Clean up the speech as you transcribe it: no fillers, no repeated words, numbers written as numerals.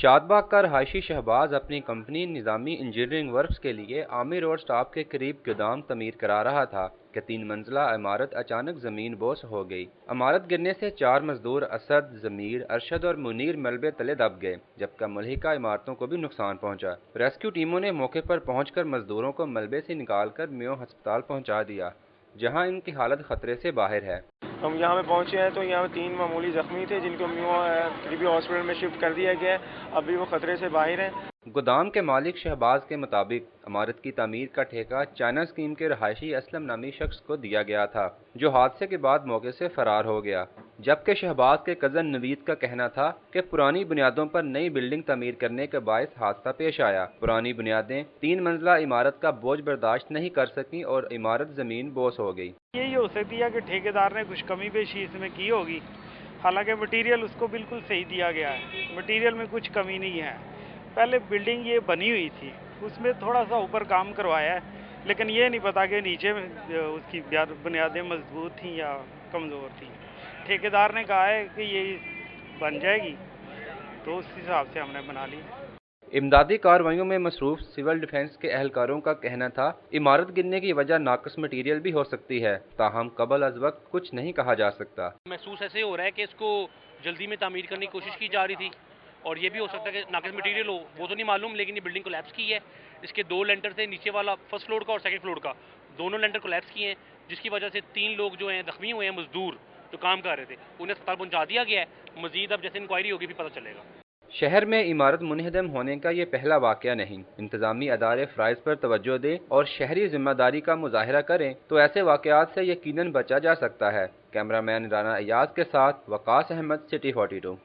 شادباغ کا رہائشی شہباز اپنی کمپنی نظامی انجینئرنگ ورکس کے لیے عامی روڈ سٹاپ کے قریب گودام تعمیر کرا رہا تھا کہ 3 منزلہ عمارت اچانک زمین بوس ہو گئی۔ عمارت گرنے سے 4 مزدور اسد، ضمیر، ارشد اور منیر ملبے تلے دب گئے، جبکہ ملحقہ عمارتوں کو بھی نقصان پہنچا۔ ریسکیو ٹیموں نے موقع پر پہنچ کر مزدوروں کو ملبے سے نکال کر میو ہسپتال پہنچا دیا، جہاں ان کی حالت خطرے سے باہر ہے۔ ہم یہاں پہ پہنچے ہیں تو یہاں 3 معمولی زخمی تھے جن کو قریبی ہاسپٹل میں شفٹ کر دیا گیا ہے، ابھی وہ خطرے سے باہر ہیں۔ گودام کے مالک شہباز کے مطابق عمارت کی تعمیر کا ٹھیکہ چائنا اسکیم کے رہائشی اسلم نامی شخص کو دیا گیا تھا، جو حادثے کے بعد موقع سے فرار ہو گیا، جبکہ شہباز کے کزن نوید کا کہنا تھا کہ پرانی بنیادوں پر نئی بلڈنگ تعمیر کرنے کے باعث حادثہ پیش آیا۔ پرانی بنیادیں 3 منزلہ عمارت کا بوجھ برداشت نہیں کر سکیں اور عمارت زمین بوس ہو گئی۔ یہی ہو سکتی ہے کہ ٹھیکیدار نے کچھ کمی بیشی اس میں کی ہوگی، حالانکہ مٹیریل اس کو بالکل صحیح دیا گیا ہے، مٹیریل میں کچھ کمی نہیں ہے۔ پہلے بلڈنگ یہ بنی ہوئی تھی، اس میں تھوڑا سا اوپر کام کروایا ہے، لیکن یہ نہیں پتا کہ نیچے میں اس کی بنیادیں مضبوط تھیں یا کمزور تھیں۔ ٹھیکیدار نے کہا ہے کہ یہ بن جائے گی، تو اس حساب سے ہم نے بنا لی۔ امدادی کارروائیوں میں مصروف سول ڈیفنس کے اہلکاروں کا کہنا تھا عمارت گرنے کی وجہ ناقص مٹیریل بھی ہو سکتی ہے، تاہم قبل از وقت کچھ نہیں کہا جا سکتا۔ محسوس ایسے ہو رہا ہے کہ اس کو جلدی میں تعمیر کرنے کی کوشش کی جا رہی تھی، اور یہ بھی ہو سکتا ہے کہ ناقص مٹیریل ہو، وہ تو نہیں معلوم، لیکن یہ بلڈنگ کولیپس کی ہے۔ اس کے 2 لینٹر تھے، نیچے والا فرسٹ فلور کا اور سیکنڈ فلور کا، دونوں لینٹر کولیپس کیے ہیں، جس کی وجہ سے 3 لوگ جو ہیں زخمی ہوئے ہیں، مزدور جو کام کر رہے تھے، انہیں اسپتال پہنچا دیا گیا ہے۔ مزید اب جیسے انکوائری ہوگی بھی پتہ چلے گا۔ شہر میں عمارت منہدم ہونے کا یہ پہلا واقعہ نہیں۔ انتظامی ادارے فرائض پر توجہ دیں اور شہری ذمہ داری کا مظاہرہ کریں تو ایسے واقعات سے یقیناً بچا جا سکتا ہے۔ کیمرہ مین رانا ایاز کے ساتھ وقاص احمد، سٹی 42۔